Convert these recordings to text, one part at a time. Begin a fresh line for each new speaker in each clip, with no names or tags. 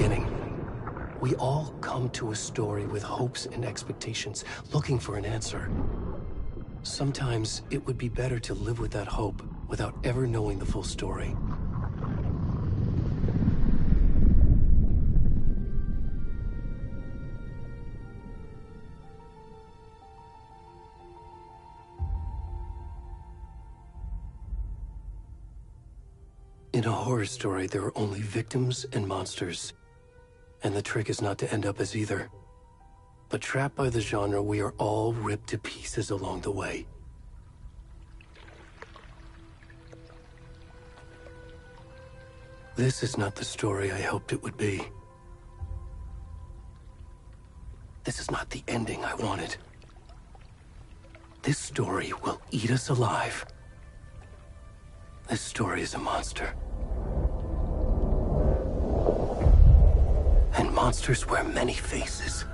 beginning. We all come to a story with hopes and expectations, looking for an answer. Sometimes it would be better to live with that hope without ever knowing the full story. In a horror story, there are only victims and monsters. And the trick is not to end up as either. But trapped by the genre, we are all ripped to pieces along the way. This is not the story I hoped it would be. This is not the ending I wanted. This story will eat us alive. This story is a monster. And monsters wear many faces.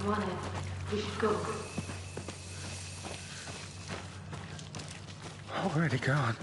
Come on, Ed. We should go.
Already gone.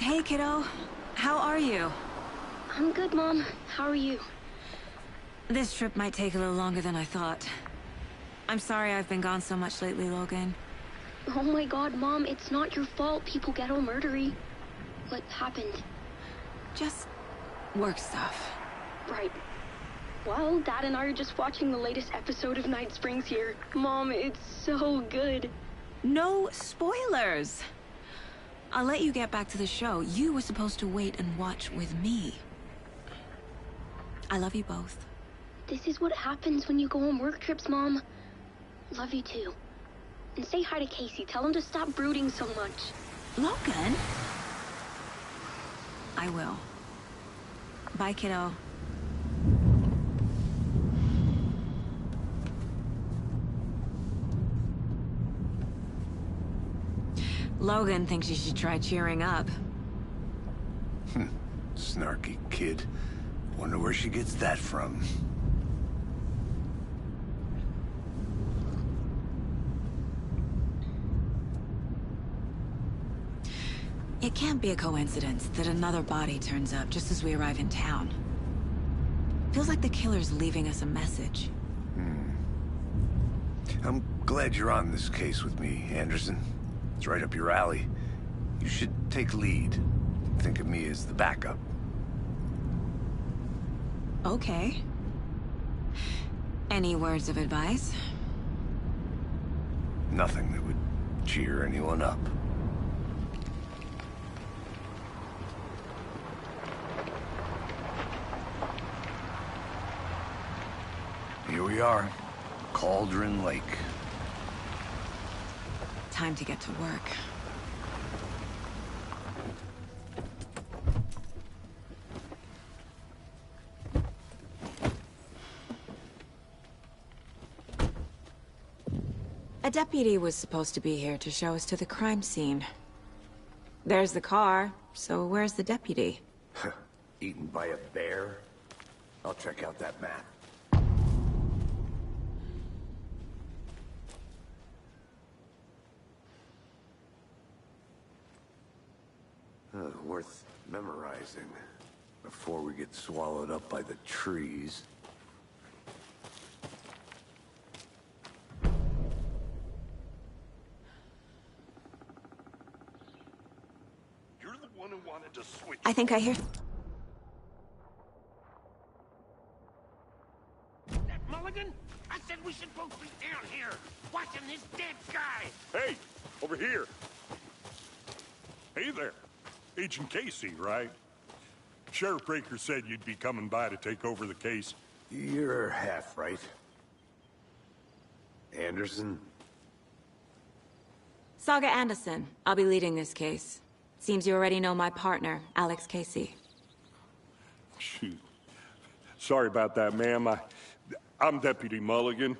Hey, kiddo. How are you?
I'm good, Mom. How are you?
This trip might take a little longer than I thought. I'm sorry I've been gone so much lately, Logan.
Oh my god, Mom, it's not your fault people get all murdery. What happened?
Just work stuff.
Right. Well, Dad and I are just watching the latest episode of Night Springs here. Mom, it's so good.
No spoilers! I'll let you get back to the show. You were supposed to wait and watch with me. I love you both.
This is what happens when you go on work trips, Mom. Love you too. And say hi to Casey. Tell him to stop brooding so much.
Logan? I will. Bye, kiddo. Logan thinks you should try cheering up.
Snarky kid. Wonder where she gets that from.
It can't be a coincidence that another body turns up just as we arrive in town. Feels like the killer's leaving us a message.
I'm glad you're on this case with me, Anderson. It's right up your alley. You should take lead. Think of me as the backup.
Okay. Any words of advice?
Nothing that would cheer anyone up. Here we are, Cauldron Lake.
Time to get to work. A deputy was supposed to be here to show us to the crime scene. There's the car, so where's the deputy?
Eaten by a bear? I'll check out that map. Worth memorizing before we get swallowed up by the trees.
You're the one who wanted to switch.
I think I hear...
That Mulligan? I said we should both be down here, watching this dead guy. Hey, over here. Hey there. Agent Casey, right? Sheriff Breaker said you'd be coming by to take over the case.
You're half right. Anderson?
Saga Anderson. I'll be leading this case. Seems you already know my partner, Alex Casey.
Shoot. Sorry about that, ma'am. I'm Deputy Mulligan.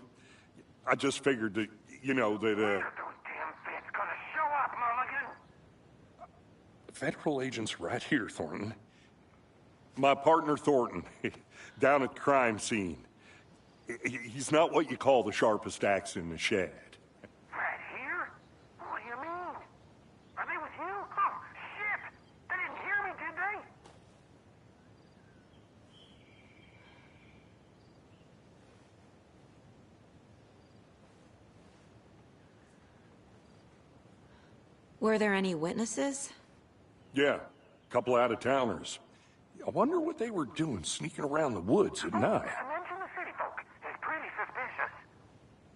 I just figured that, you know, that,
When are those damn feds gonna show up, Mulligan?
Federal agent's right here, Thornton. My partner, Thornton, down at the crime scene. He's not what you call the sharpest axe in the shed.
Right here? What do you mean? Are they with you? Oh, shit! They didn't hear me, did they?
Were there any witnesses?
Yeah, a couple out-of-towners. I wonder what they were doing sneaking around the woods at night.
Mention the city folk. It's pretty suspicious.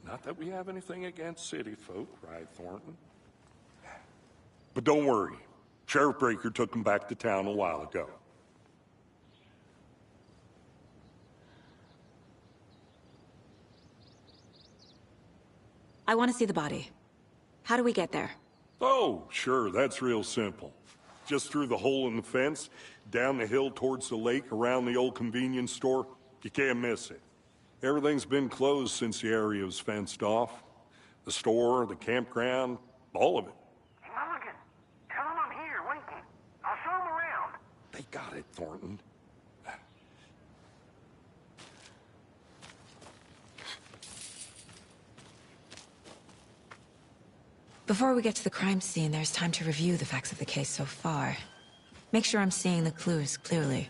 Not that we have anything against city folk, right, Thornton? But don't worry. Sheriff Breaker took them back to town a while ago.
I want to see the body. How do we get there?
Oh, sure, that's real simple. Just through the hole in the fence, down the hill towards the lake, around the old convenience store. You can't miss it. Everything's been closed since the area was fenced off. The store, the campground, all of it.
Hey, Mulligan, tell them I'm here, waiting. I'll show them around.
They got it, Thornton.
Before we get to the crime scene, there's time to review the facts of the case so far. Make sure I'm seeing the clues clearly.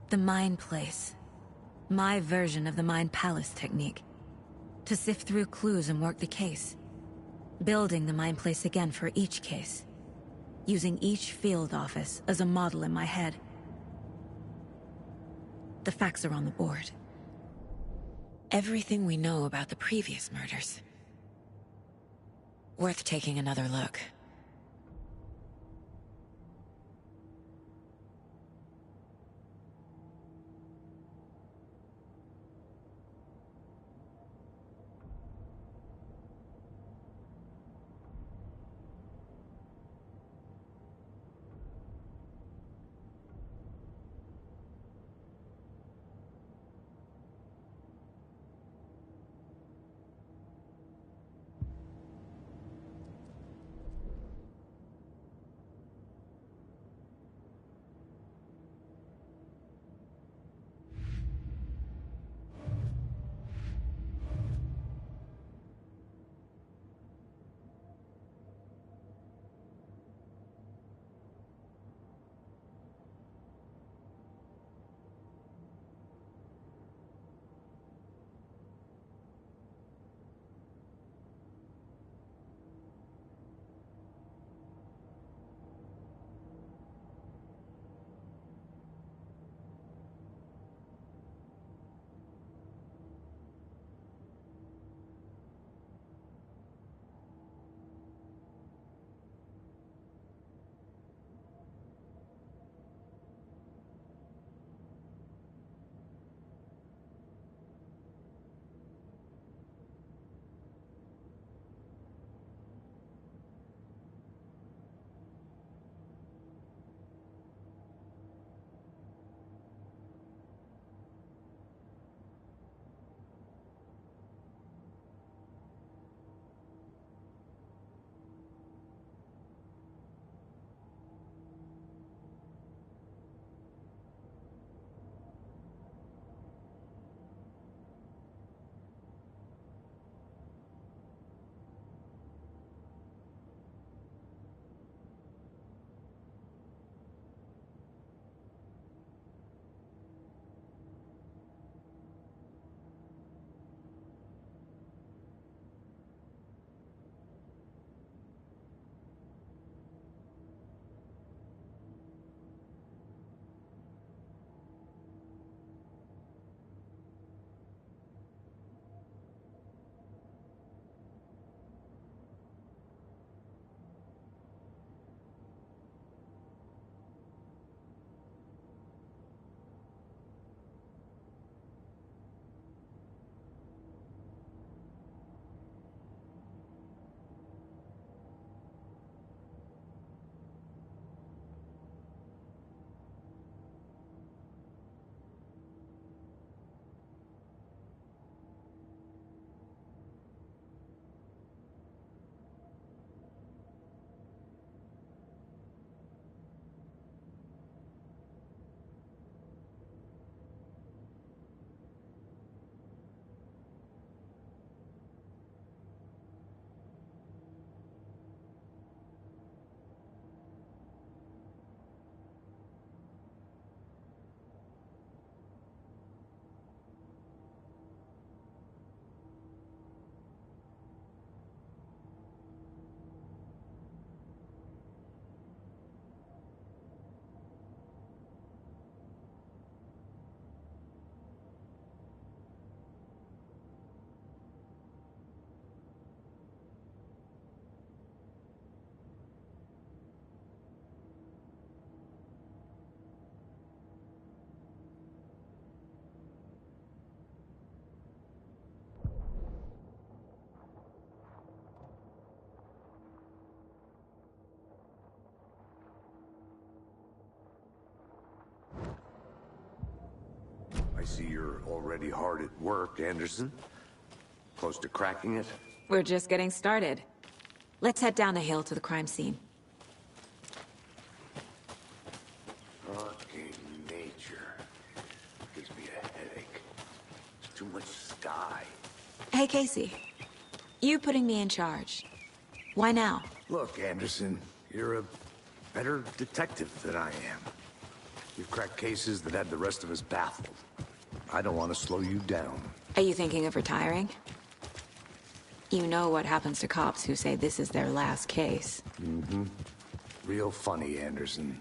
The Mind Place. My version of the Mind Palace technique. To sift through clues and work the case. Building the Mind Place again for each case. Using each field office as a model in my head. The facts are on the board. Everything we know about the previous murders. Worth taking another look.
see you're already hard at work, Anderson. Close to cracking it?
We're just getting started. Let's head down the hill to the crime scene.
Fucking nature. Gives me a headache. There's too much sky.
Hey, Casey. You putting me in charge. Why now?
Look, Anderson, you're a better detective than I am. You've cracked cases that had the rest of us baffled. I don't want to slow you down.
Are you thinking of retiring? You know what happens to cops who say this is their last case.
Mm-hmm. Real funny, Anderson.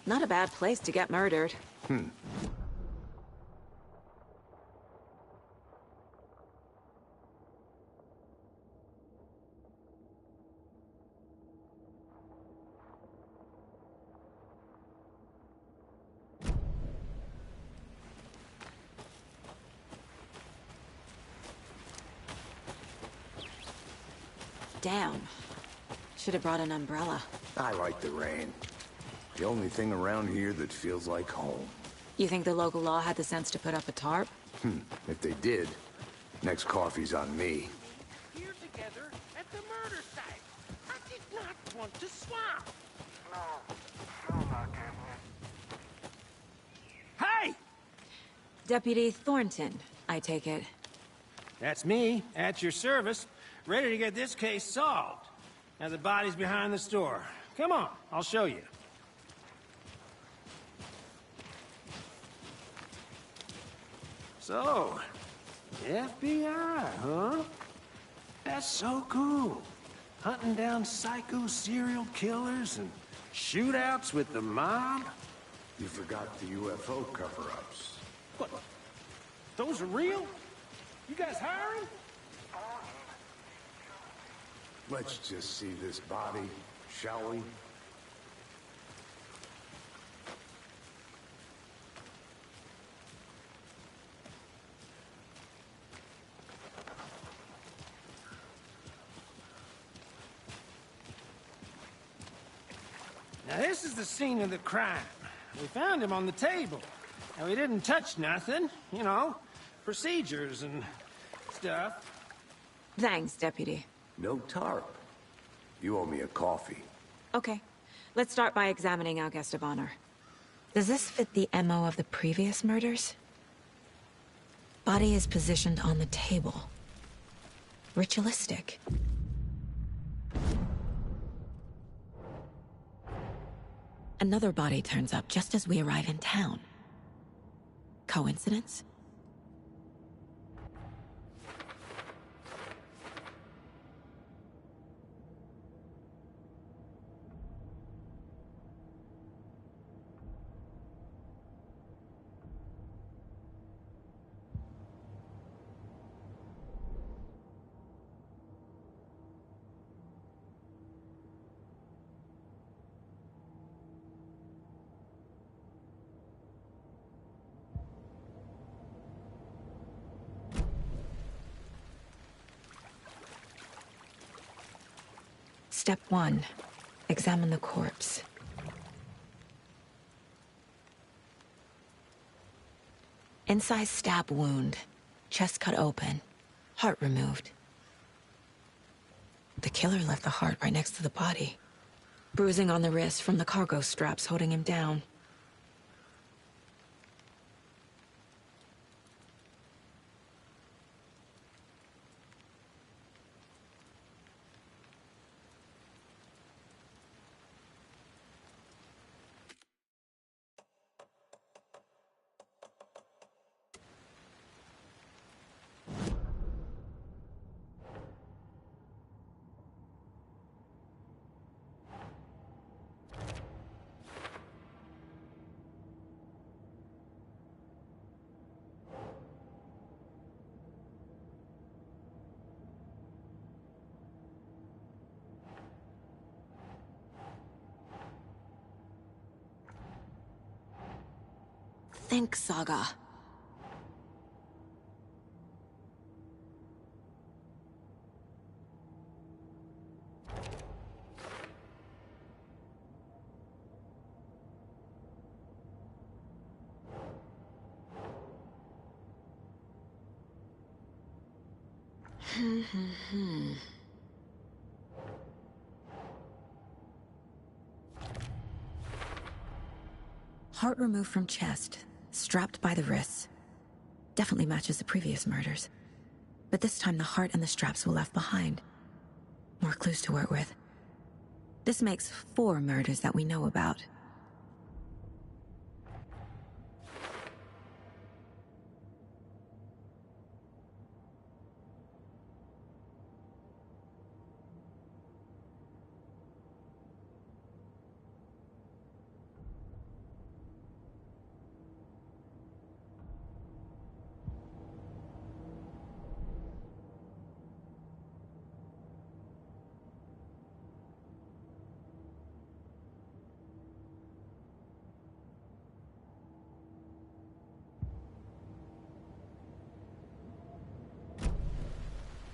Not a bad place to get murdered. Damn. Should have brought an umbrella.
I like the rain. The only thing around here that feels like home.
You think the local law had the sense to put up a tarp?
If they did, next coffee's on me.
Here together at the murder site. I did not want to swap. No, still not getting it. Hey!
Deputy Thornton, I take it.
That's me, at your service, ready to get this case solved. Now the body's behind the store. Come on, I'll show you. So, FBI, huh? That's so cool. Hunting down psycho serial killers and shootouts with the mob.
You forgot the UFO cover-ups.
What? Those are real? You guys hiring?
Let's just see this body, shall we?
Now this is the scene of the crime. We found him on the table. Now he didn't touch nothing, you know, procedures and stuff.
Thanks, Deputy.
No tarp. You owe me a coffee.
Okay. Let's start by examining our guest of honor. Does this fit the MO of the previous murders? Body is positioned on the table. Ritualistic. Another body turns up just as we arrive in town. Coincidence? Step 1. Examine the corpse. Incised stab wound. Chest cut open. Heart removed. The killer left the heart right next to the body. Bruising on the wrist from the cargo straps holding him down. think, Saga. Heart removed from chest, strapped by the wrists. Definitely matches the previous murders. But this time the heart and the straps were left behind. More clues to work with. This makes 4 murders that we know about.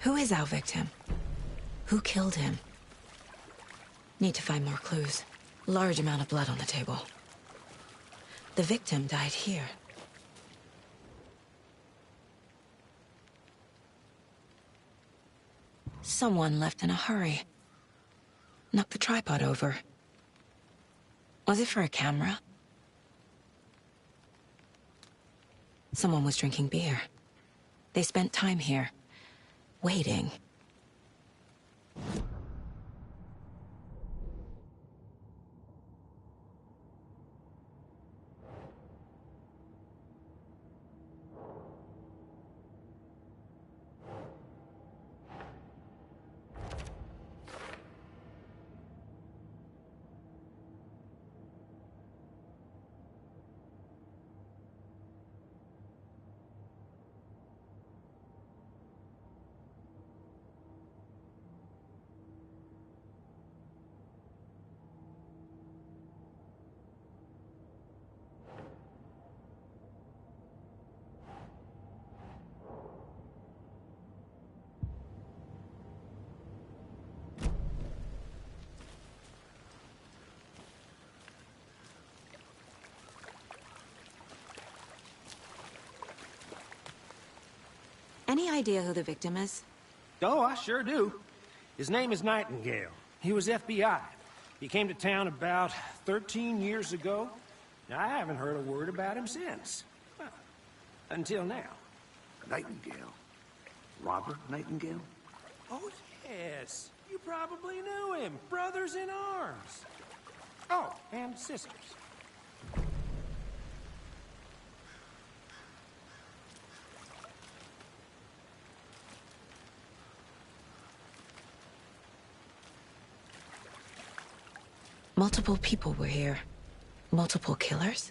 Who is our victim? Who killed him? Need to find more clues. Large amount of blood on the table. The victim died here. Someone left in a hurry. Knocked the tripod over. Was it for a camera? Someone was drinking beer. They spent time here. Waiting. Any idea who the victim is?
Oh, I sure do. His name is Nightingale. He was FBI. He came to town about 13 years ago. I haven't heard a word about him since. Well, until now.
Nightingale? Robert Nightingale?
Oh, yes. You probably knew him. Brothers in arms. Oh, and sisters.
Multiple people were here. Multiple killers?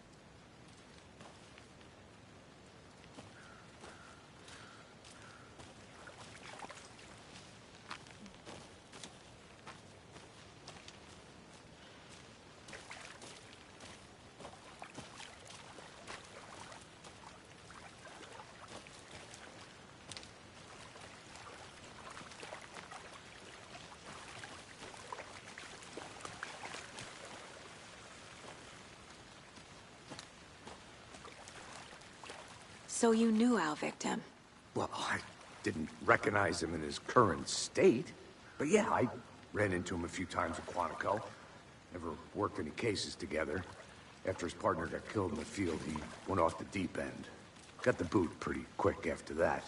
So you knew our victim?
Well, I didn't recognize him in his current state. But yeah, I ran into him a few times at Quantico. Never worked any cases together. After his partner got killed in the field, he went off the deep end. Got the boot pretty quick after that.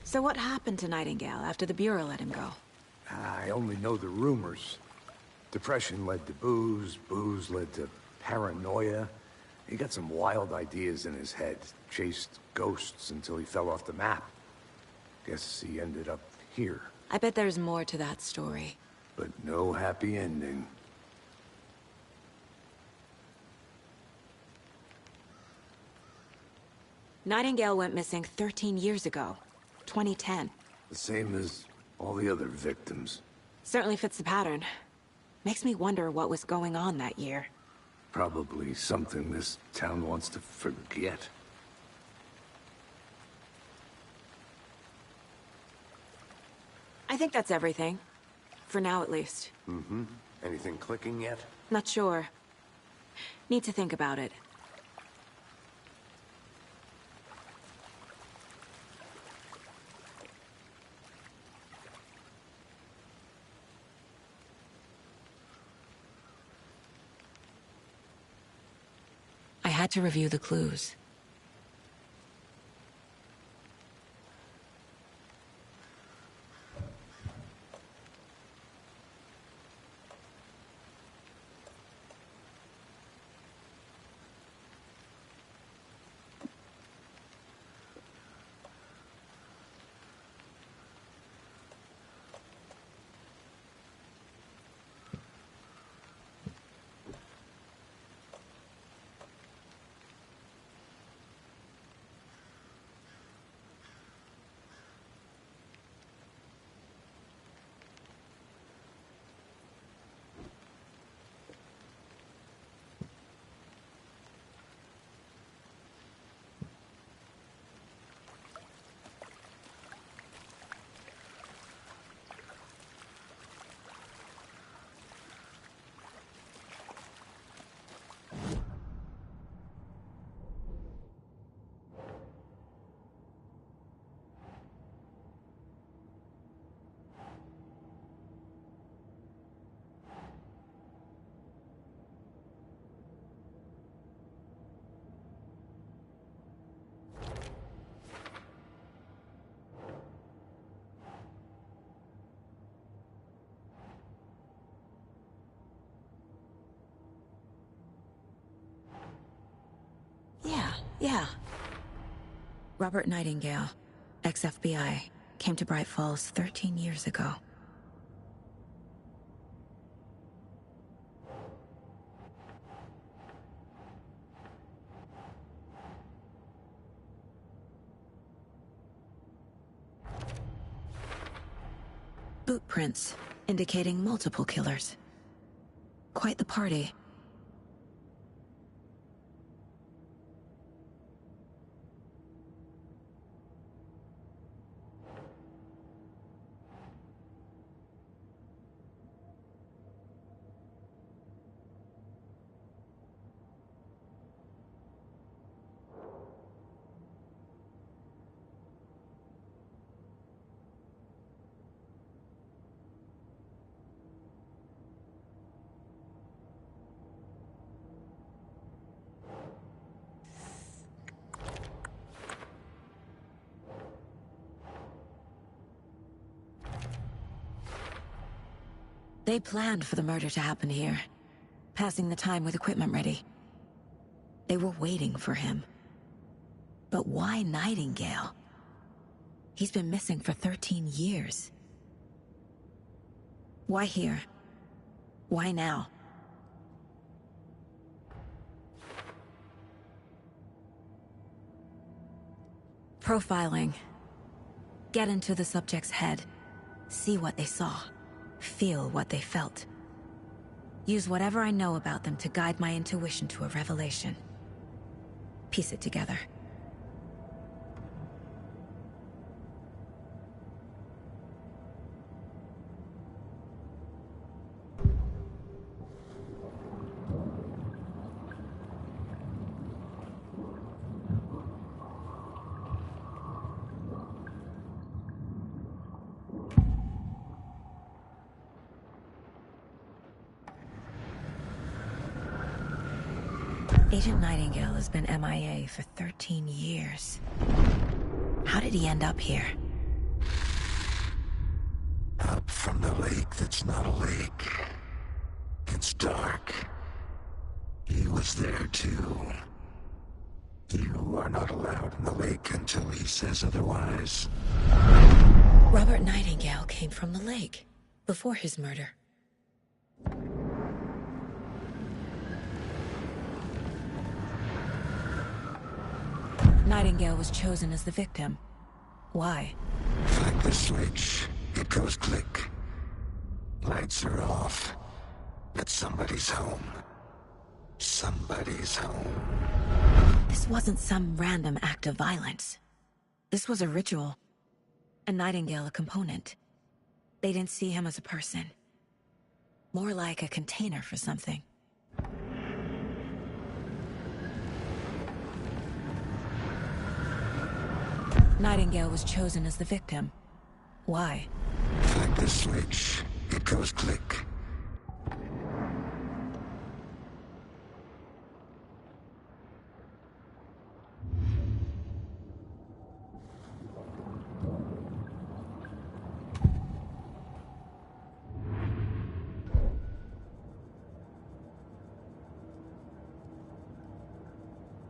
So what happened to Nightingale after the Bureau let him go?
I only know the rumors. Depression led to booze, booze led to paranoia. He got some wild ideas in his head, chased ghosts until he fell off the map. Guess he ended up here.
I bet there's more to that story.
But no happy ending.
Nightingale went missing 13 years ago. 2010.
The same as all the other victims.
Certainly fits the pattern. Makes me wonder what was going on that year.
Probably something this town wants to forget.
I think that's everything. For now, at least.
Mm-hmm. Anything clicking yet?
Not sure. Need to think about it. I had to review the clues. Yeah. Robert Nightingale, ex-FBI, came to Bright Falls 13 years ago. Boot prints, indicating multiple killers. Quite the party. They planned for the murder to happen here, passing the time with equipment ready. They were waiting for him. But why Nightingale? He's been missing for 13 years. Why here? Why now? Profiling. Get into the subject's head. See what they saw. Feel what they felt. Use whatever I know about them to guide my intuition to a revelation. Piece it together. Agent Nightingale has been MIA for 13 years. How did he end up here?
Up from the lake that's not a lake. It's dark. He was there too. You are not allowed in the lake until he says otherwise.
Robert Nightingale came from the lake, before his murder. Nightingale was chosen as the victim. Why?
Flick the switch, it goes click. Lights are off, but somebody's home. Somebody's home.
This wasn't some random act of violence. This was a ritual. And Nightingale a component. They didn't see him as a person. More like a container for something. Nightingale was chosen as the victim. Why?
Find the switch. It goes click.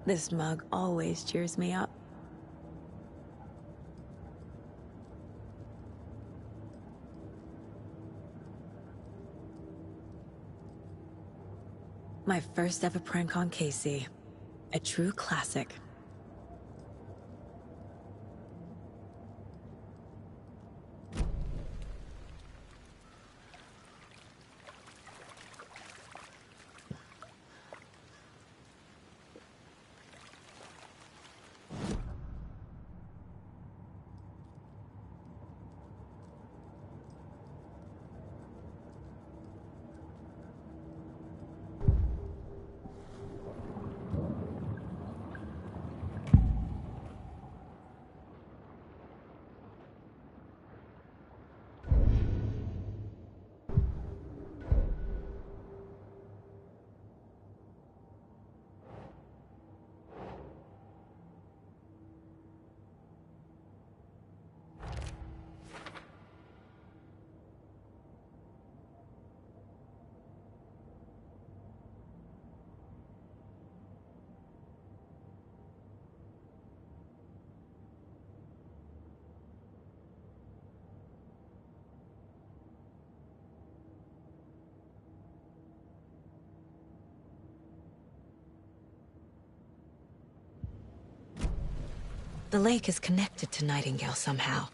This mug always cheers me up. My first ever prank on Casey. A true classic. The lake is connected to Nightingale somehow.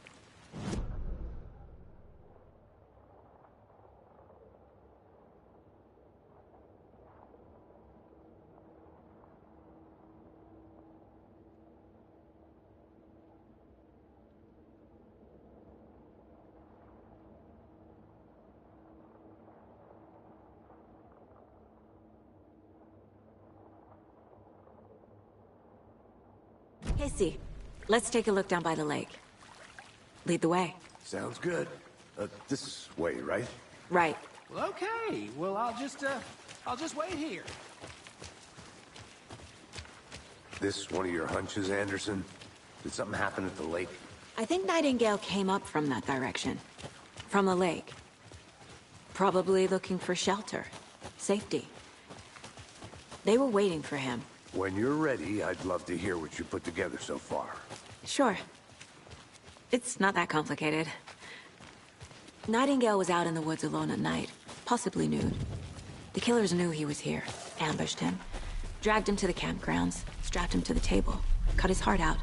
Casey, let's take a look down by the lake. Lead the way.
Sounds good. This way, right?
Right.
Well, okay. Well, I'll just wait here.
This one of your hunches, Anderson? Did something happen at the lake?
I think Nightingale came up from that direction. From the lake. Probably looking for shelter. Safety. They were waiting for him.
When you're ready, I'd love to hear what you put together so far.
Sure. It's not that complicated. Nightingale was out in the woods alone at night, possibly nude. The killers knew he was here, ambushed him, dragged him to the campgrounds, strapped him to the table, cut his heart out.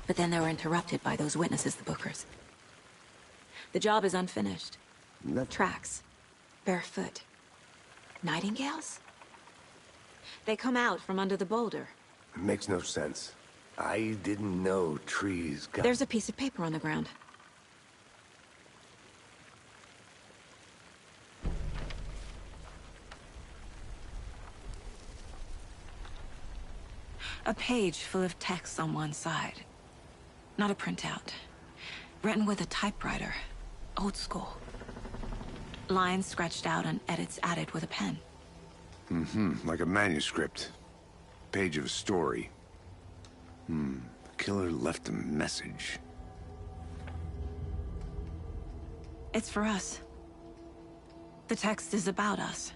But then they were interrupted by those witnesses, the Bookers. The job is unfinished. Tracks. Barefoot. Nightingales? They come out from under the boulder.
It makes no sense. I didn't know trees got...
There's a piece of paper on the ground. A page full of text on one side. Not a printout. Written with a typewriter. Old school. Lines scratched out and edits added with a pen.
Like a manuscript. Page of a story. The killer left a message.
It's for us. The text is about us.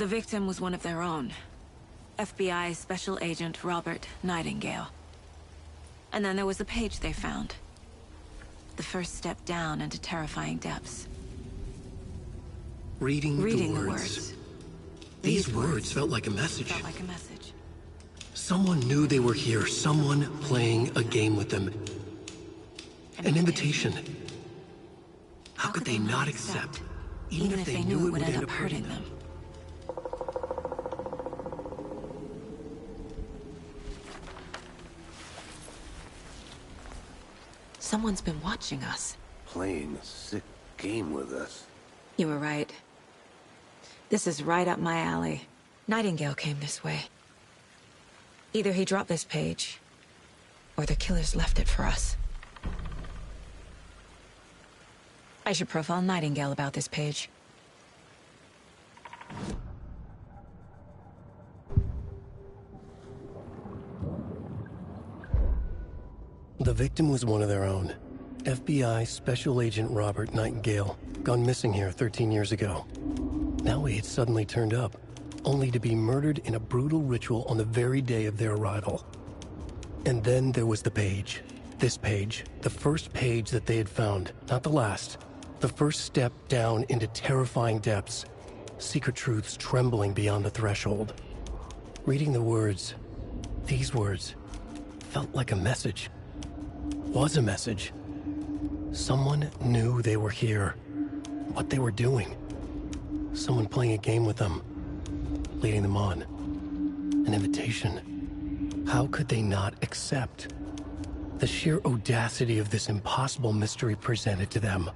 The victim was one of their own. FBI Special Agent Robert Nightingale. And then there was the page they found. The first step down into terrifying depths.
Reading
the
words.
words.
These words felt like a message.
Felt like a message.
Someone knew they were here, someone playing a game with them. An invitation. How could they not accept, even if they knew it would end up hurting them?
Someone's been watching us.
Playing a sick game with us.
You were right. This is right up my alley. Nightingale came this way. Either he dropped this page, or the killers left it for us. I should profile Nightingale about this page.
The victim was one of their own. FBI Special Agent Robert Nightingale, gone missing here 13 years ago. Now he had suddenly turned up, only to be murdered in a brutal ritual on the very day of their arrival. And then there was the page. This page, the first page that they had found, not the last. The first step down into terrifying depths. Secret truths trembling beyond the threshold. Reading the words, these words, felt like a message. Was a message. Someone knew they were here. What they were doing. Someone playing a game with them. Leading them on. An invitation. How could they not accept? The sheer audacity of this impossible mystery presented to them.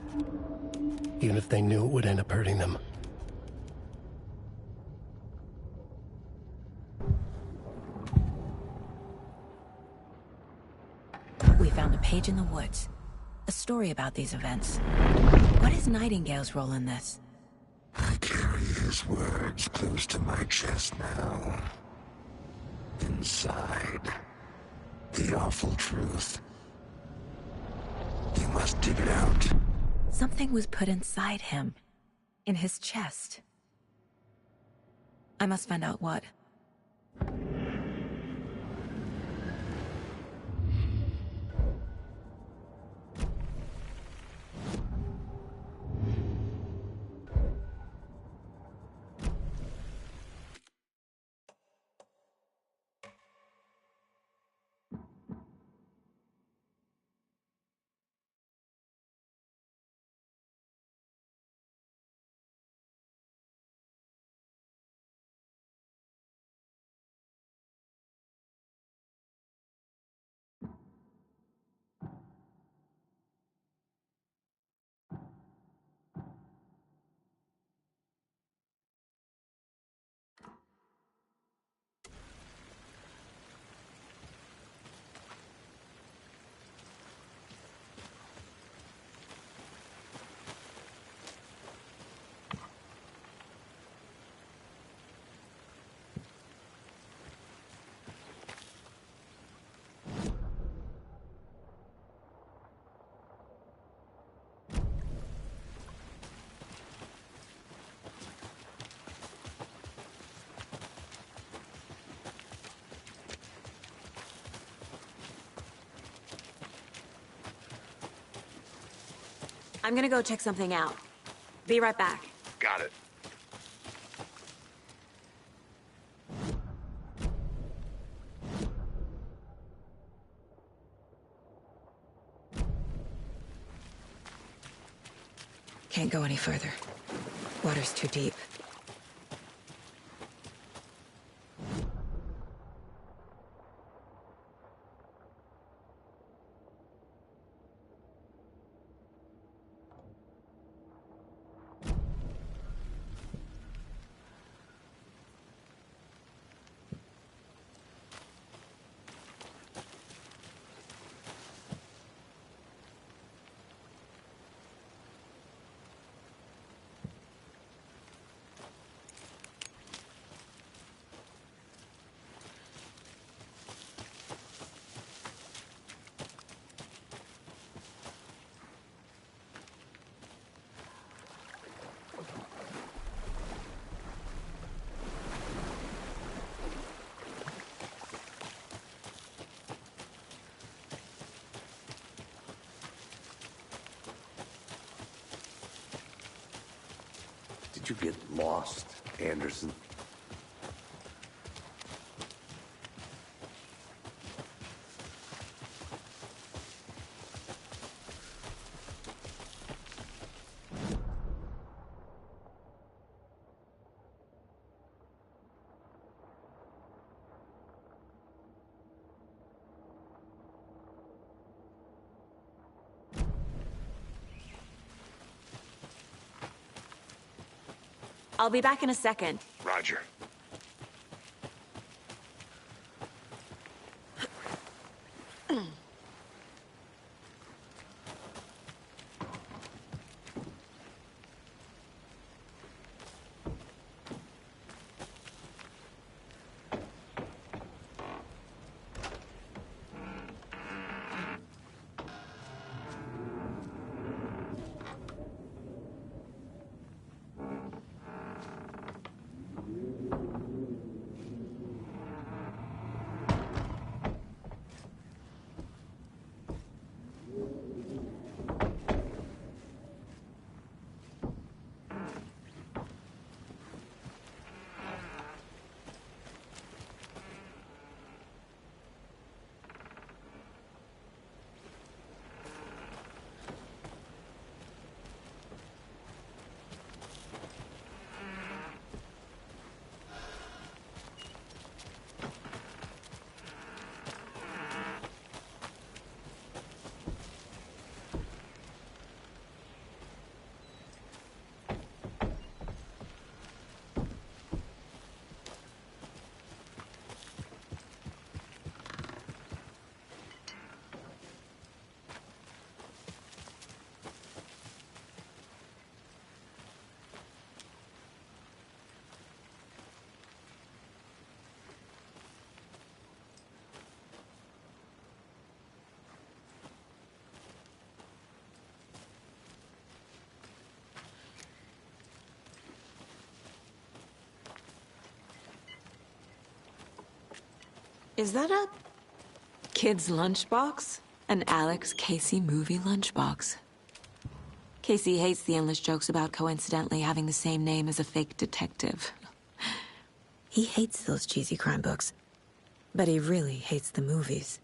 Even if they knew it would end up hurting them.
We found a page in the woods. A story about these events. What is Nightingale's role in this?
I carry his words close to my chest now. Inside, the awful truth. You must dig it out.
Something was put inside him. In his chest. I must find out what. I'm gonna go check something out. Be right back.
Got it.
Can't go any further. Water's too deep.
Did you get lost, Anderson?
I'll be back in a second.
Roger.
Is that a kid's lunchbox? An Alex Casey movie lunchbox. Casey hates the endless jokes about coincidentally having the same name as a fake detective.
He hates those cheesy crime books, but he really hates the movies.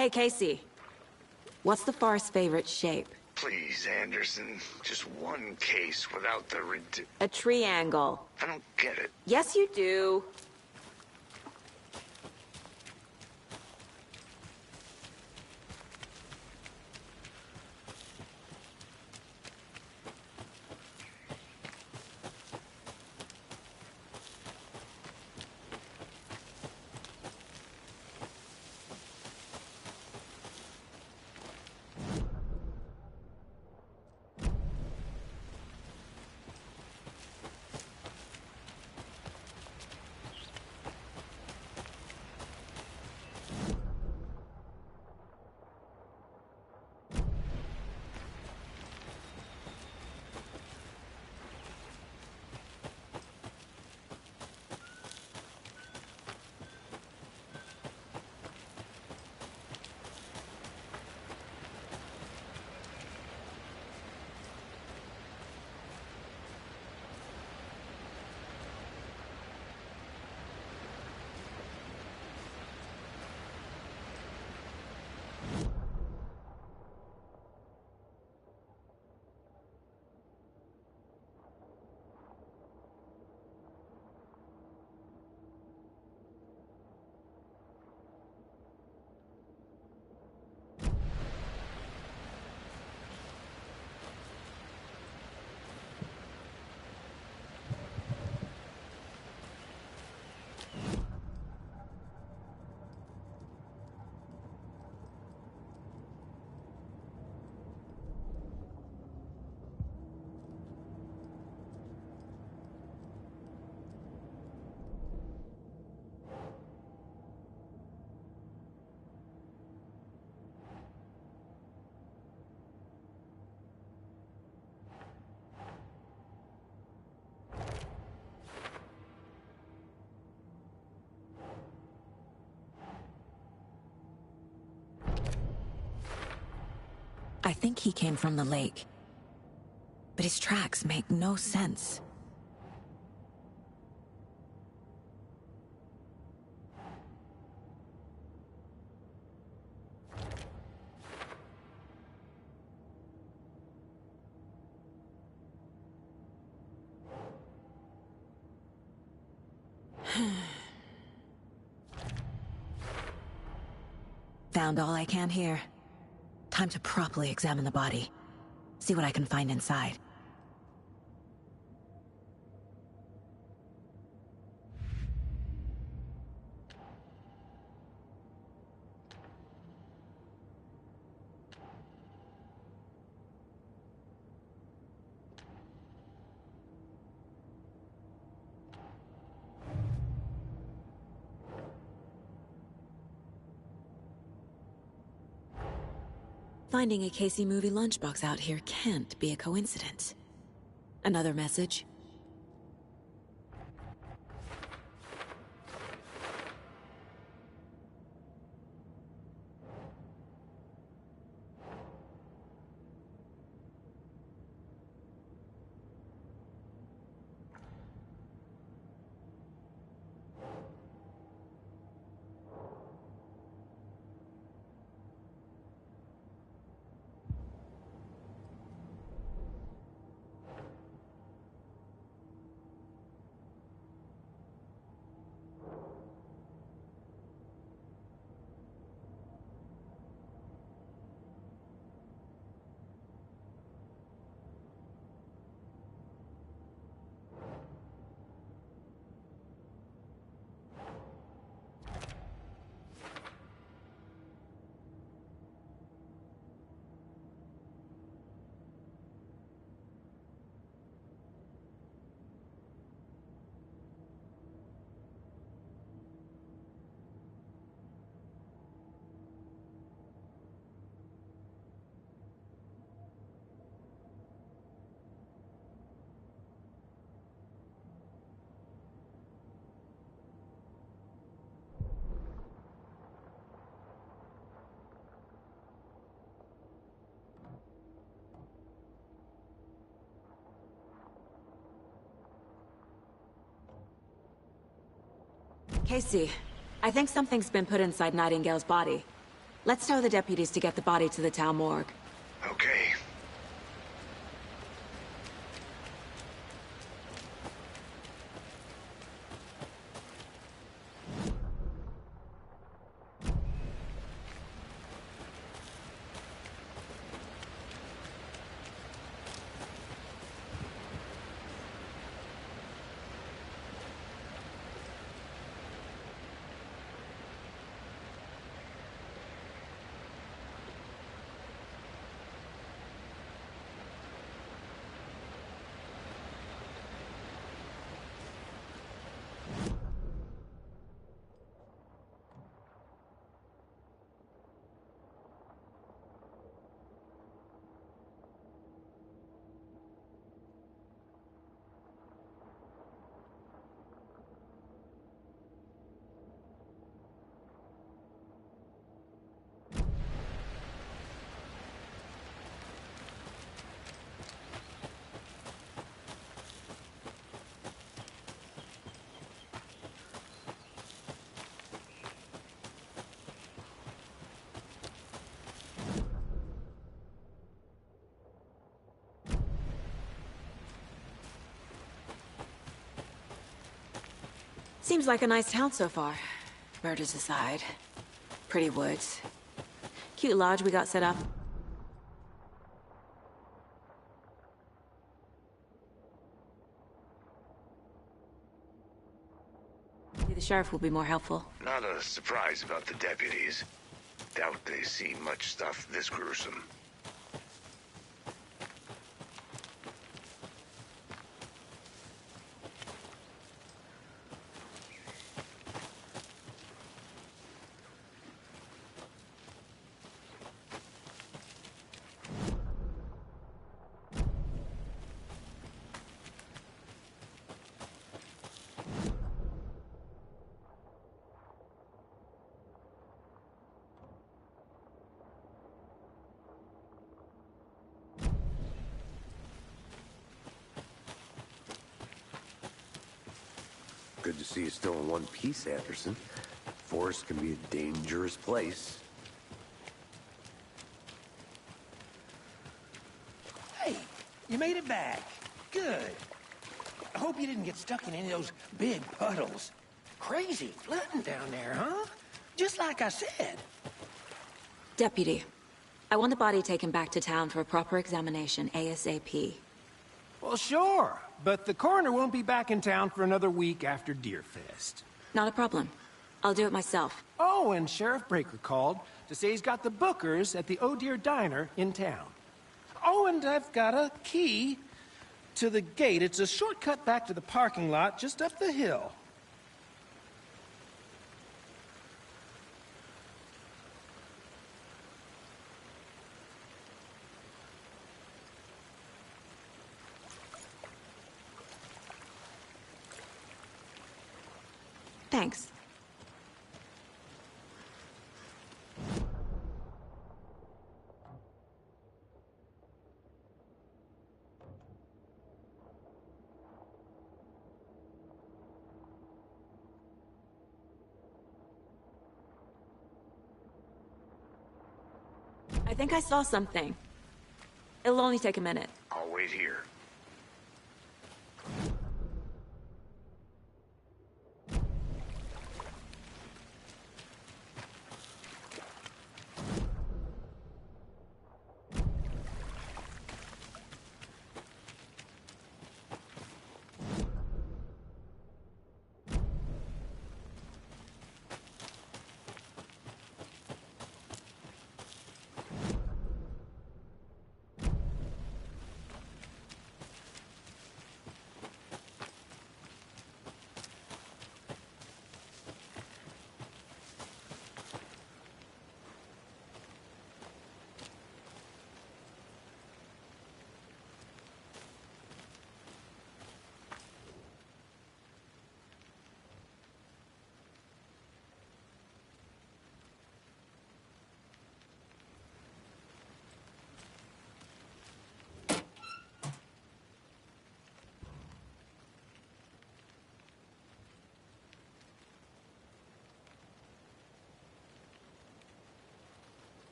Hey, Casey. What's the Forest's favorite shape?
Please, Anderson. Just one case without the
A triangle.
I don't get it.
Yes, you do.
I think he came from the lake. But his tracks make no sense. Found all I can here. Time to properly examine the body. See what I can find inside. Finding a Casey movie lunchbox out here can't be a coincidence. Another message? Casey, I think something's been put inside Nightingale's body.
Let's tell the deputies to get the body to the town morgue.
Okay.
Seems like a nice town so far. Murders aside. Pretty woods. Cute lodge we got set up. Maybe the sheriff will be more helpful.
Not a surprise about the deputies. Doubt they've seen much stuff this gruesome.
Good to see you still in one piece, Anderson. Forest can be a dangerous place.
Hey, you made it back. Good. I hope you didn't get stuck in any of those big puddles. Crazy flooding down there, huh? Just like I said.
Deputy, I want the body taken back to town for a proper examination ASAP.
Well, sure, but the coroner won't be back in town for another week after Deerfest.
Not a problem. I'll do it myself.
Oh, and Sheriff Breaker called to say he's got the Bookers at the Oh Deer Diner in town. Oh, and I've got a key to the gate. It's a shortcut back to the parking lot just up the hill.
Thanks. I think I saw something. It'll only take a minute.
I'll wait here.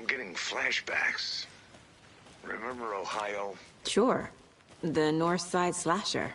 I'm getting flashbacks. Remember Ohio?
Sure. The North Side Slasher.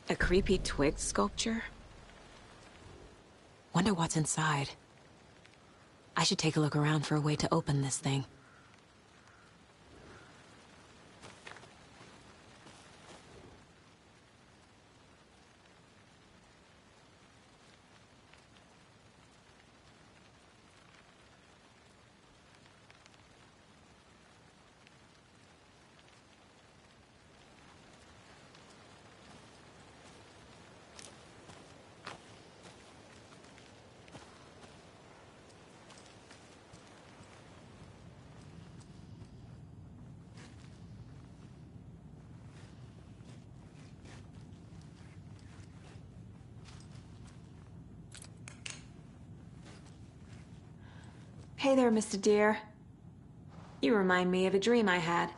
A creepy twig sculpture? Wonder what's inside. I should take a look around for a way to open this thing. Hey there, Mr. Deer. You remind me of a dream I had.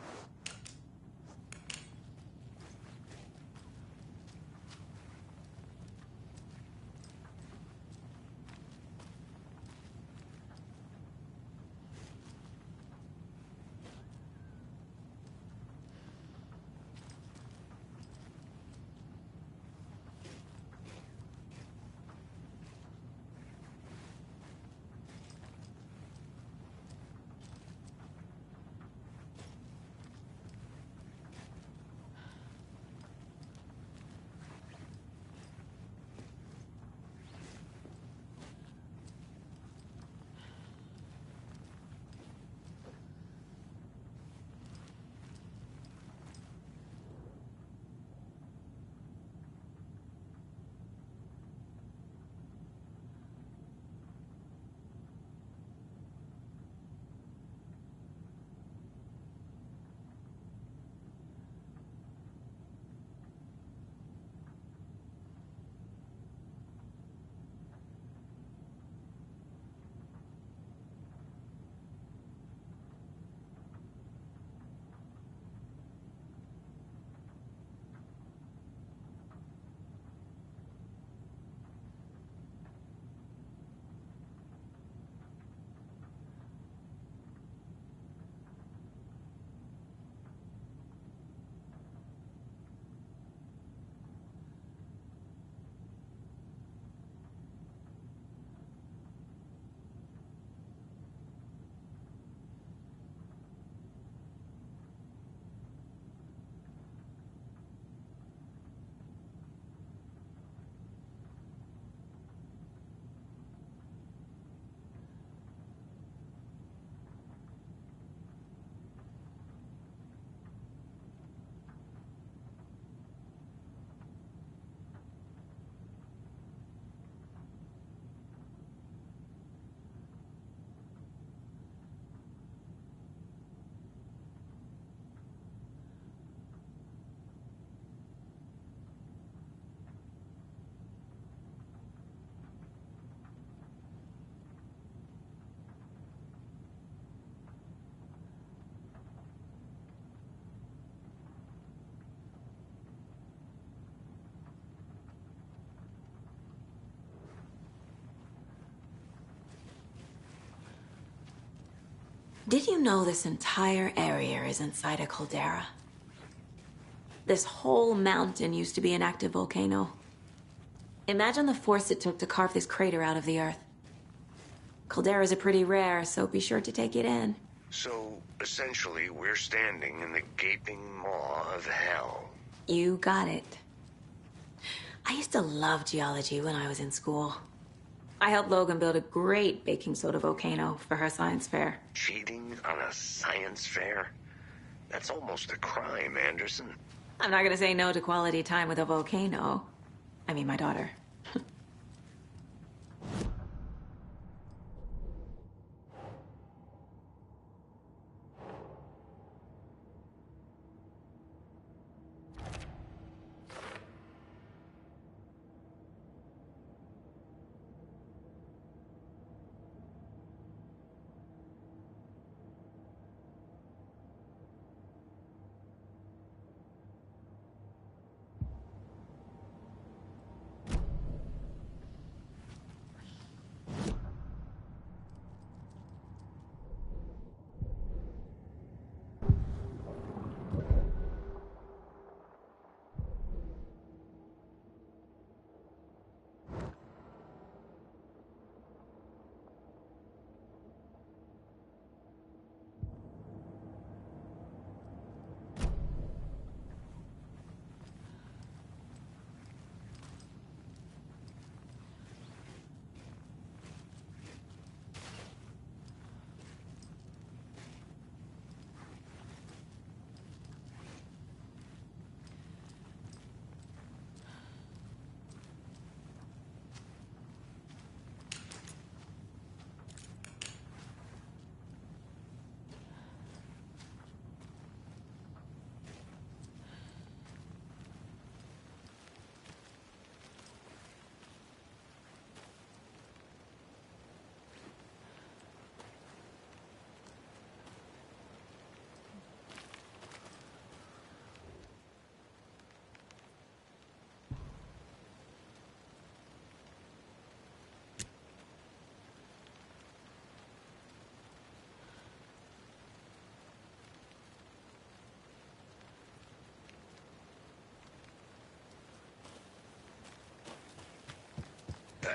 Did you know this entire area is inside a caldera? This whole mountain used to be an active volcano. Imagine the force it took to carve this crater out of the earth. Calderas are pretty rare, so be sure to take it in.
So, essentially, we're standing in the gaping maw of hell.
You got it. I used to love geology when I was in school. I helped Logan build a great baking soda volcano for her science fair.
Cheating on a science fair? That's almost a crime, Anderson.
I'm not gonna say no to quality time with a volcano. I mean, my daughter.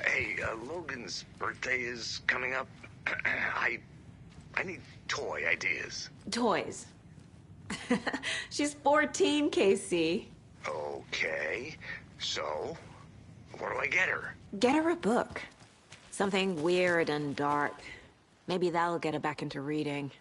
Hey, Logan's birthday is coming up. I need toy ideas.
Toys. She's 14, Casey.
Okay, so what do I get her?
Get her a book. Something weird and dark. Maybe that'll get her back into reading.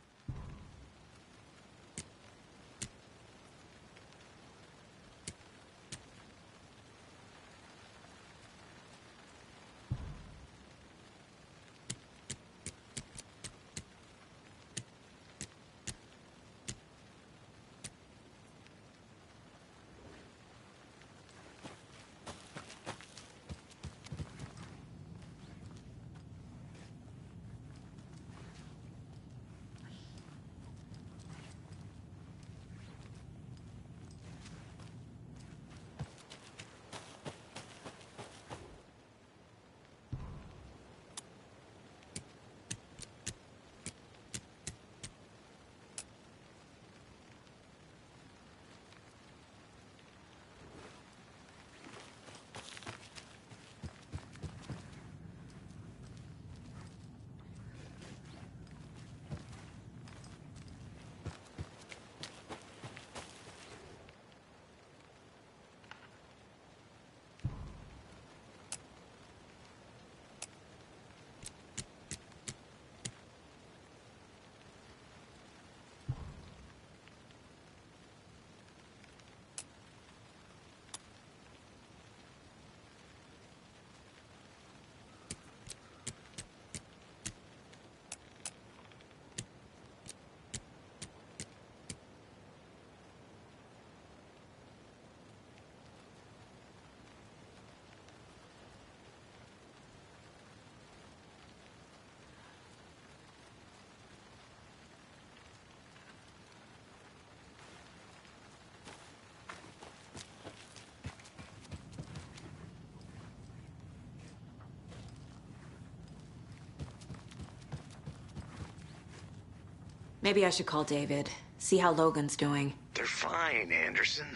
Maybe I should call David, see how Logan's doing.
They're fine, Anderson.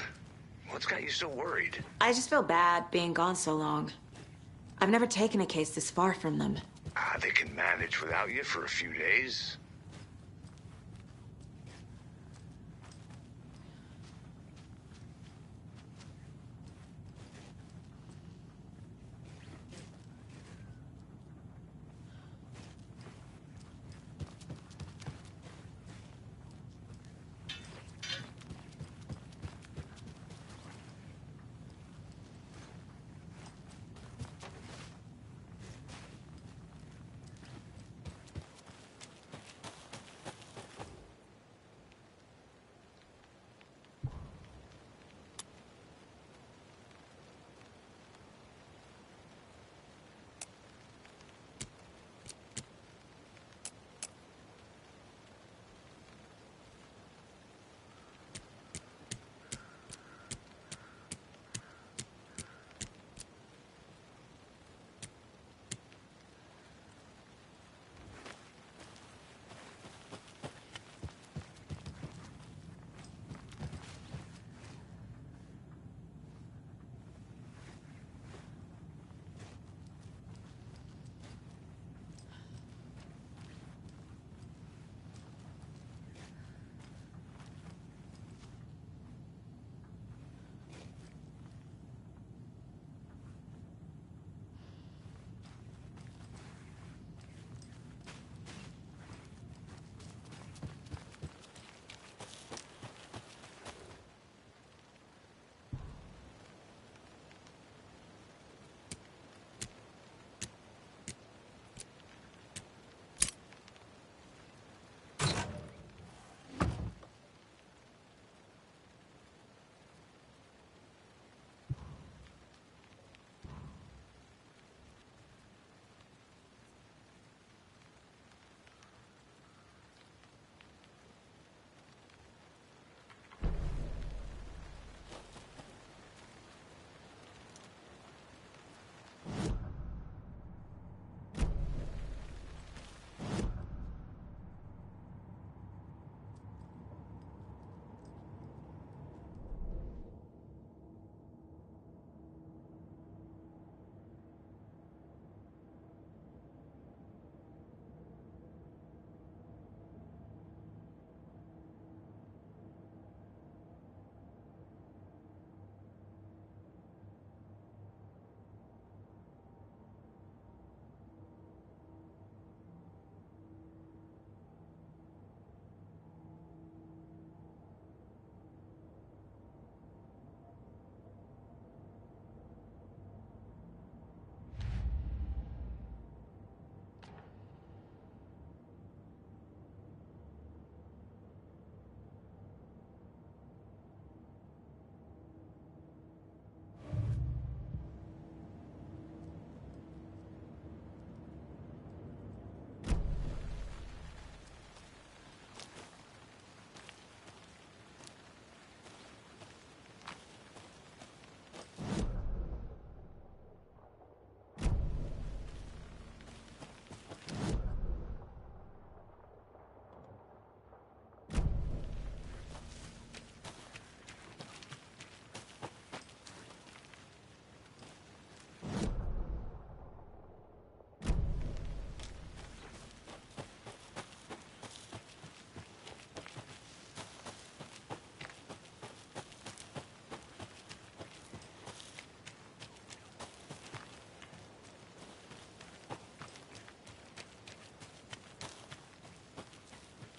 What's got you so worried?
I just feel bad being gone so long. I've never taken a case this far from them.
They can manage without you for a few days.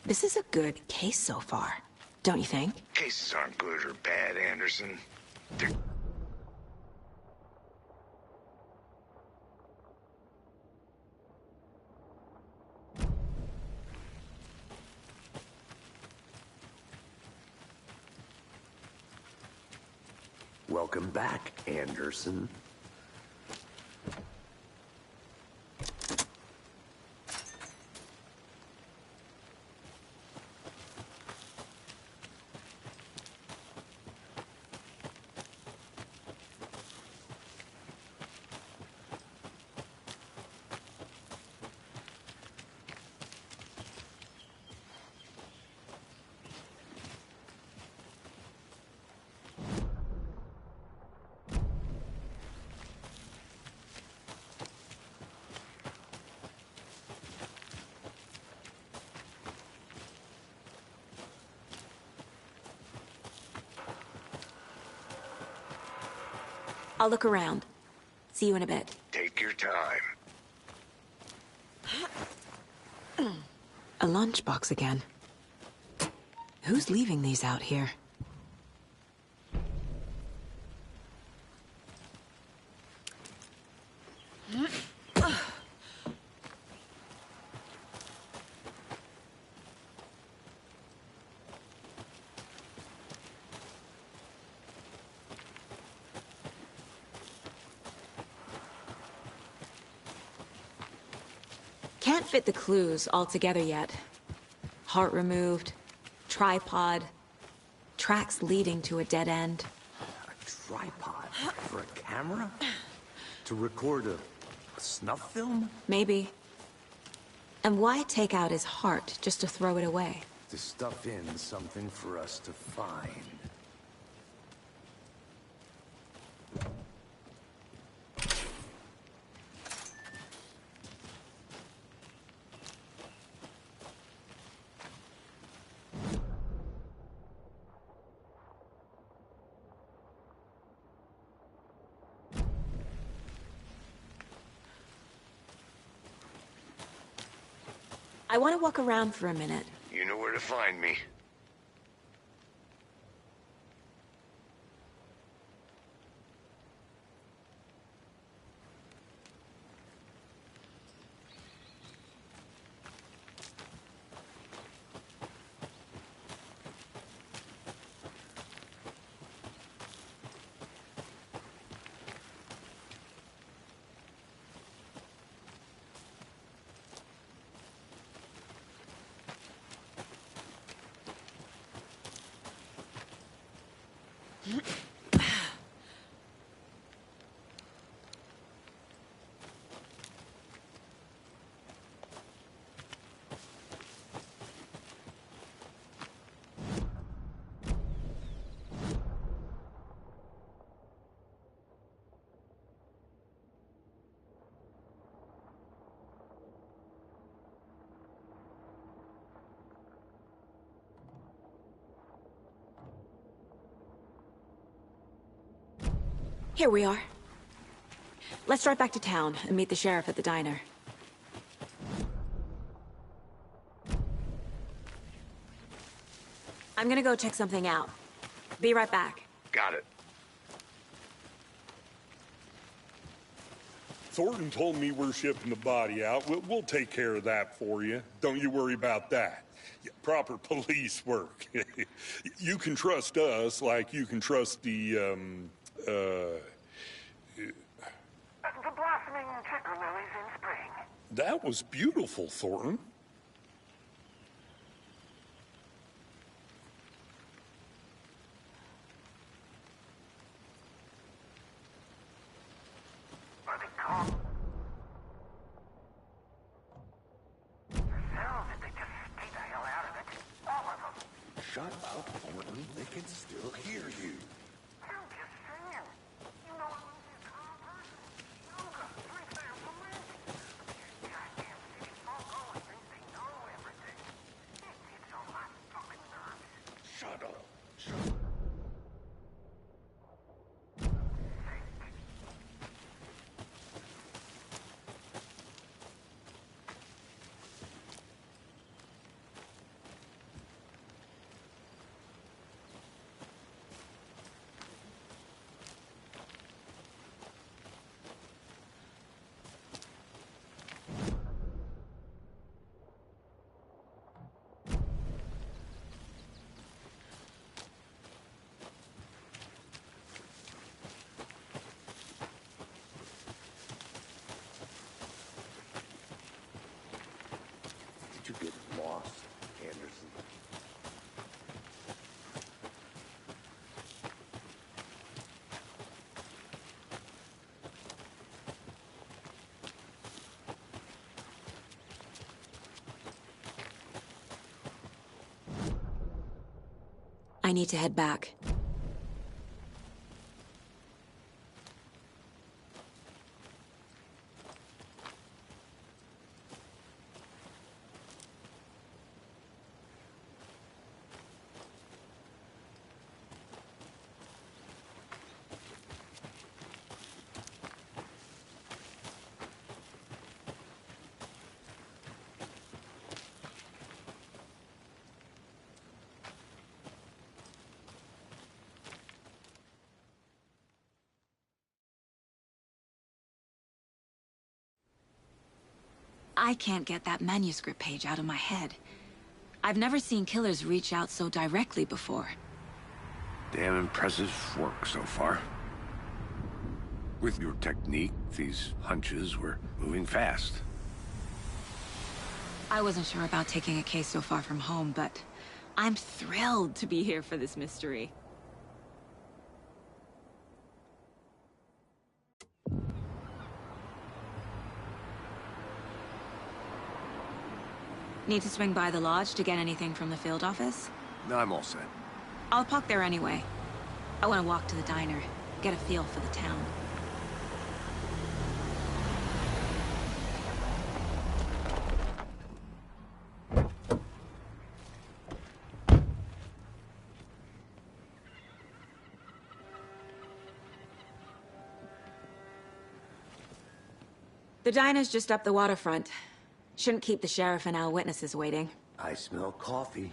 This is a good case so far, don't you think?
Cases aren't good or bad, Anderson. They're...
Welcome back, Anderson.
I'll look around. See you in a bit.
Take your time.
A lunchbox again. Who's leaving these out here? Can't fit the clues all together yet. Heart removed, tripod, tracks leading to a dead end.
A tripod for a camera? To record a snuff film?
Maybe. And why take out his heart just to throw it away?
To stuff in something for us to find.
I want to walk around for a minute.
You know where to find me.
Here we are. Let's drive back to town and meet the sheriff at the diner. I'm gonna go check something out. Be right back.
Got it.
Thornton told me we're shipping the body out. We'll take care of that for you. Don't you worry about that. Proper police work. You can trust us like you can trust the
blossoming ticker lilies in spring.
That was beautiful, Thornton.
Are they called? Themselves, if they just stay the hell out of it. All of them.
Shut up, Thornton. They can still hear you.
I'm just saying. You know what means a calm person? Yoga, drink their romantic. Goddamn city folk always think they know everything. It gets on my fucking nerves.
Shut up. you get lost, Anderson?
I need to head back. I can't get that manuscript page out of my head. I've never seen killers reach out so directly before.
Damn impressive work so far. With your technique, these hunches were moving fast.
I wasn't sure about taking a case so far from home, but I'm thrilled to be here for this mystery. Need to swing by the lodge to get anything from the field office?
No, I'm all set.
I'll park there anyway. I want to walk to the diner, get a feel for the town. The diner's just up the waterfront. Shouldn't keep the sheriff and our witnesses waiting.
I smell coffee.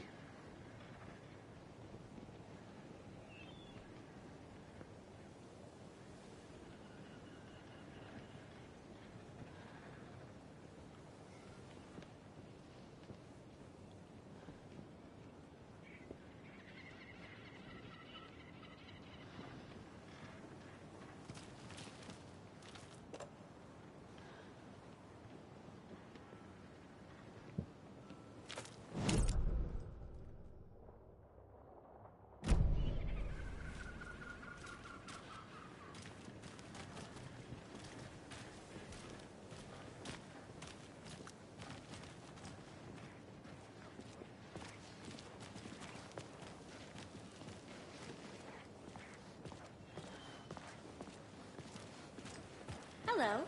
Hello.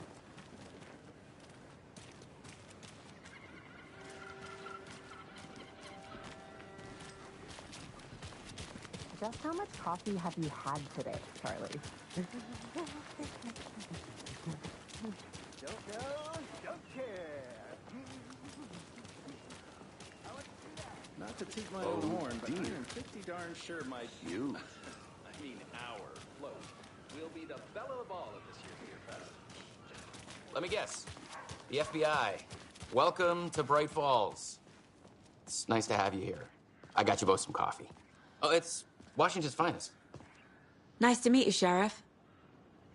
Just how much coffee have you had today, Charlie?
Don't know, don't care.
Not to toot my own horn, but I am pretty darn sure my...
You?
I mean our float will be the belle of the ball of this year's beer fest.
Let me guess. The FBI. Welcome to Bright Falls. It's nice to have you here. I got you both some coffee. Oh, it's Washington's finest.
Nice to meet you, Sheriff.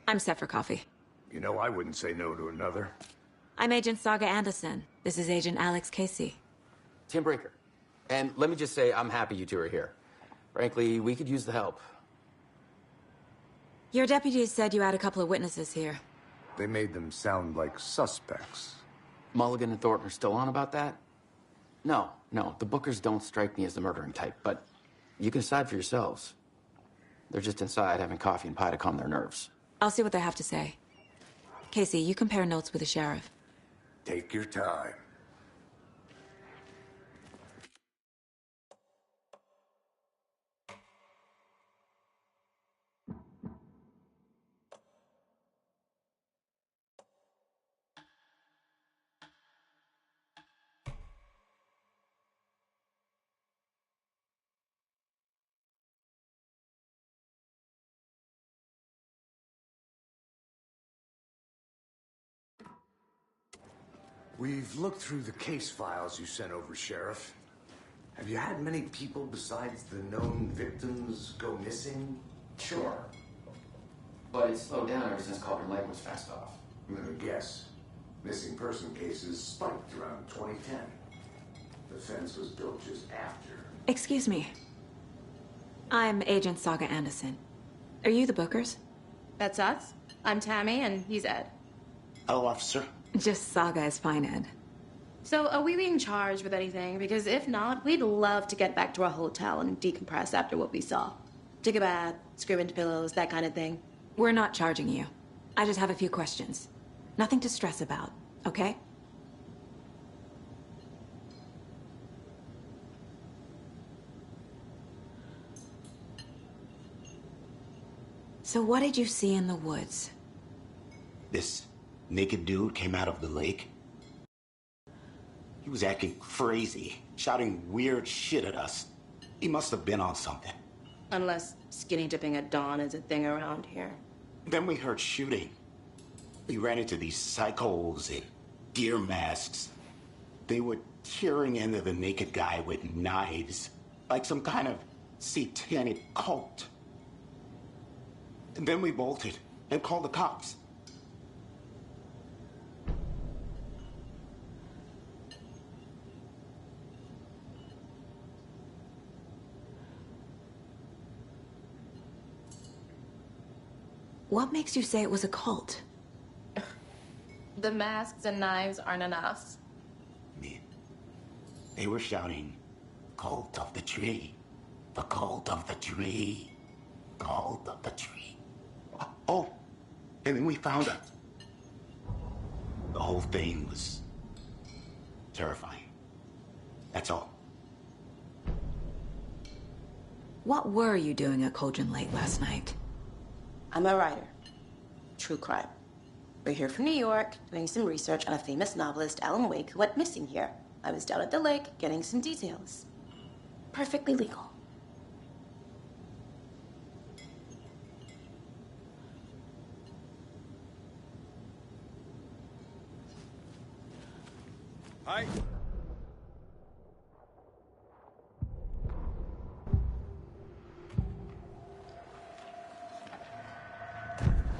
I'm set for coffee.
You know, I wouldn't say no to another.
I'm Agent Saga Anderson. This is Agent Alex Casey.
Tim Breaker. And let me just say, I'm happy you two are here. Frankly, we could use the help.
Your deputies said you had a couple of witnesses here.
They made them sound like suspects.
Mulligan and Thornton are still on about that? No, the Bookers don't strike me as the murdering type, but you can decide for yourselves. They're just inside having coffee and pie to calm their nerves.
I'll see what they have to say. Casey, you compare notes with the sheriff.
Take your time. We've looked through the case files you sent over, Sheriff. Have you had many people besides the known victims go missing?
Sure. But it's slowed down ever since Cauldron Lake was fenced off.
Let me guess. Missing person cases spiked around 2010.
The fence was built just after.
Excuse me. I'm Agent Saga Anderson. Are you the Bookers?
That's us. I'm Tammy, and he's Ed.
Hello, officer.
Just Saga is fine, Ed.
So, are we being charged with anything? Because if not, we'd love to get back to our hotel and decompress after what we saw. Take a bath, scream into pillows, that kind of thing.
We're not charging you. I just have a few questions. Nothing to stress about, okay? So what did you see in the woods?
This naked dude came out of the lake. He was acting crazy, shouting weird shit at us. He must have been on something.
Unless skinny dipping at dawn is a thing around here.
Then we heard shooting. We ran into these psychos in deer masks. They were tearing into the naked guy with knives, like some kind of satanic cult. And then we bolted and called the cops.
What makes you say it was a cult?
The masks and knives aren't enough.
They were shouting, "Cult of the tree, the cult of the tree, cult of the tree." Oh, and then we found out. The whole thing was terrifying. That's all.
What were you doing at Cauldron Lake last night?
I'm a writer. True crime. We're here from New York, doing some research on a famous novelist, Alan Wake, who went missing here. I was down at the lake, getting some details. Perfectly legal.
Hi.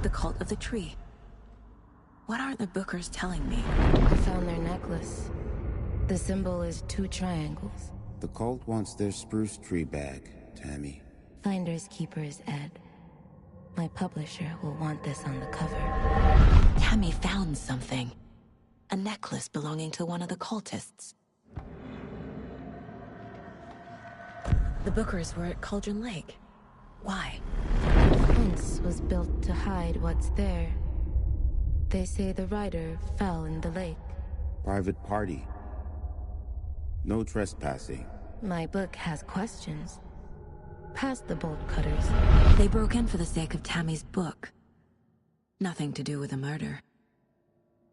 The cult of the tree. What are the Bookers telling me?
I found their necklace. The symbol is 2 triangles.
The cult wants their spruce tree back, Tammy.
Finders keepers, Ed. My publisher will want this on the cover.
Tammy found something. A necklace belonging to one of the cultists. The Bookers were at Cauldron Lake. Why?
The fence was built to hide what's there. They say the writer fell in the lake.
Private party. No trespassing.
My book has questions. Past the bolt cutters.
They broke in for the sake of Tammy's book. Nothing to do with a murder.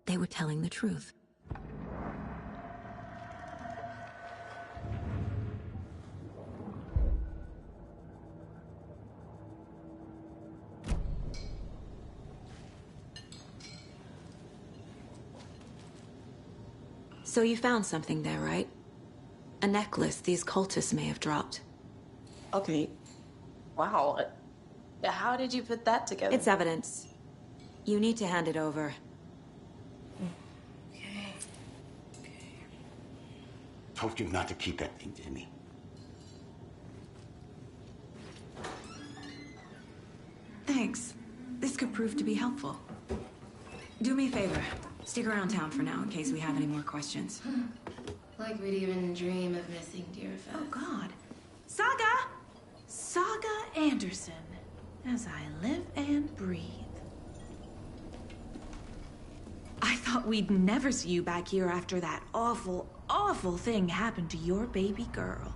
They were telling the truth. So you found something there, right? A necklace these cultists may have dropped.
Okay. Wow. How did you put that together?
It's evidence. You need to hand it over.
Okay.
Told you not to keep that thing, Timmy.
Thanks. This could prove to be helpful. Do me a favor. Stick around town for now in case we have any more questions.
Like we'd even dream of missing Deerfest.
Oh, God. Saga! Saga Anderson. As I live and breathe. I thought we'd never see you back here after that awful, awful thing happened to your baby girl.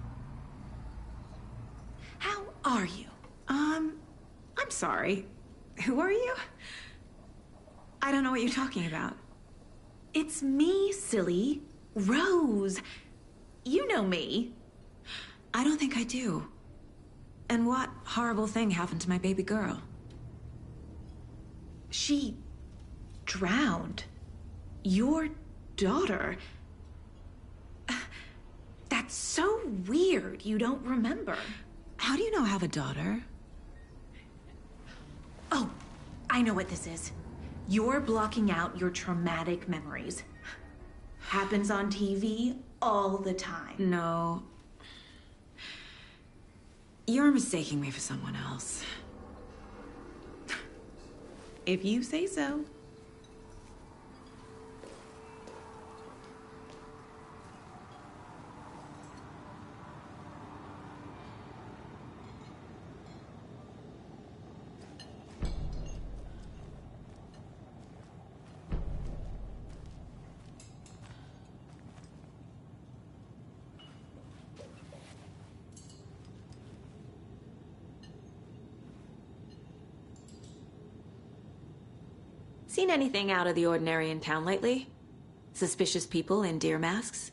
How are you? I'm sorry. Who are you? I don't know what you're talking about. It's me, silly. Rose. You know me.
I don't think I do. And what horrible thing happened to my baby girl?
She drowned. Your daughter. That's so weird you don't remember.
How do you know I have a daughter?
Oh, I know what this is. You're blocking out your traumatic memories. Happens on TV all the time.
No. You're mistaking me for someone else.
If you say so.
Seen anything out of the ordinary in town lately? Suspicious people in deer masks?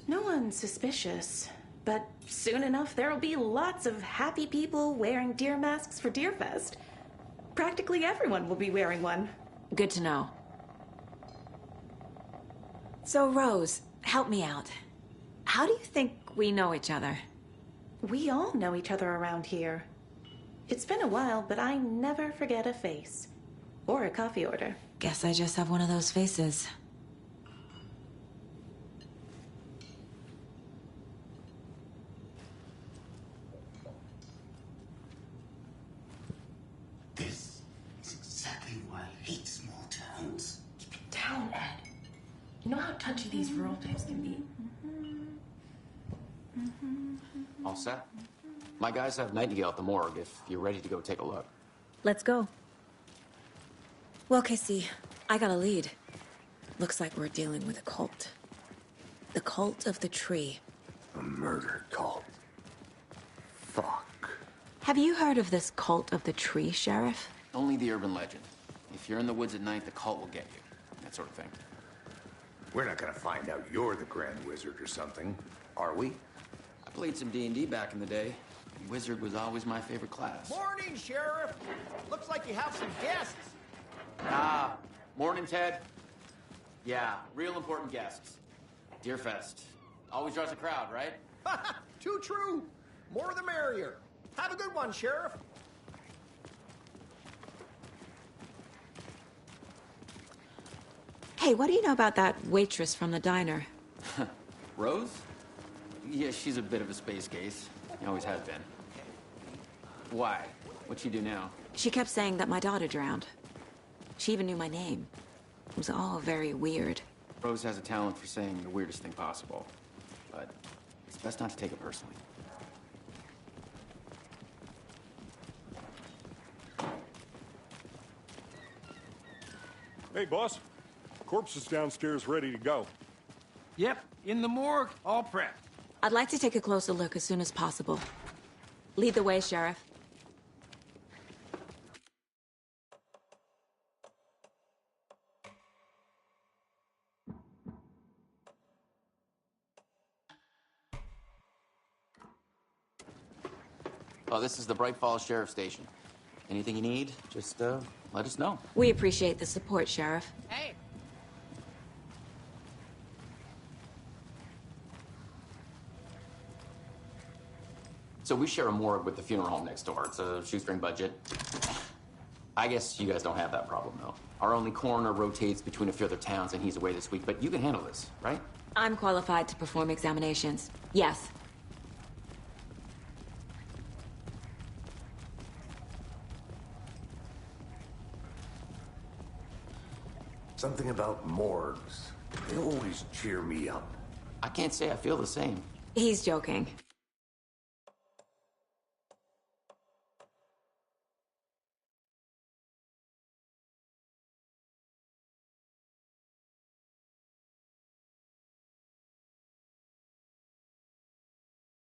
No one's suspicious. But soon enough, there'll be lots of happy people wearing deer masks for Deerfest. Practically everyone will be wearing one.
Good to know. So, Rose, help me out. How do you think we know each other?
We all know each other around here. It's been a while, but I never forget a face. Or a coffee order.
Guess I just have one of those faces.
This is exactly why I hate small towns.
Keep it down, Ed. You know how touchy these rural types can be.
All set? My guys have Nightingale at the morgue if you're ready to go take a look.
Let's go.
Well, Casey, I got a lead. Looks like we're dealing with a cult. The cult of the tree.
A murder cult. Fuck.
Have you heard of this cult of the tree, Sheriff?
Only the urban legend. If you're in the woods at night, the cult will get you. That sort of thing.
We're not gonna find out you're the Grand Wizard or something, are we?
I played some D&D back in the day. Wizard was always my favorite class.
Morning, Sheriff. Looks like you have some guests.
Ah, morning, Ted. Yeah, real important guests. Deerfest. Always draws a crowd, right?
Too true. More the merrier. Have a good one, Sheriff.
Hey, what do you know about that waitress from the diner?
Rose? Yeah, she's a bit of a space case. She always has been. Why? What'd she do now?
She kept saying that my daughter drowned. She even knew my name. It was all very weird.
Rose has a talent for saying the weirdest thing possible. But it's best not to take it personally.
Hey, boss. Corpse is downstairs ready to go.
Yep, in the morgue, all prepped.
I'd like to take a closer look as soon as possible. Lead the way, Sheriff.
Oh, this is the Bright Falls Sheriff Station. Anything you need, just let us know.
We appreciate the support, Sheriff.
Hey.
So we share a morgue with the funeral home next door. It's a shoestring budget. I guess you guys don't have that problem, though. Our only coroner rotates between a few other towns, and he's away this week. But you can handle this, right?
I'm qualified to perform examinations. Yes.
Something about morgues. They always cheer me up.
I can't say I feel the same.
He's joking.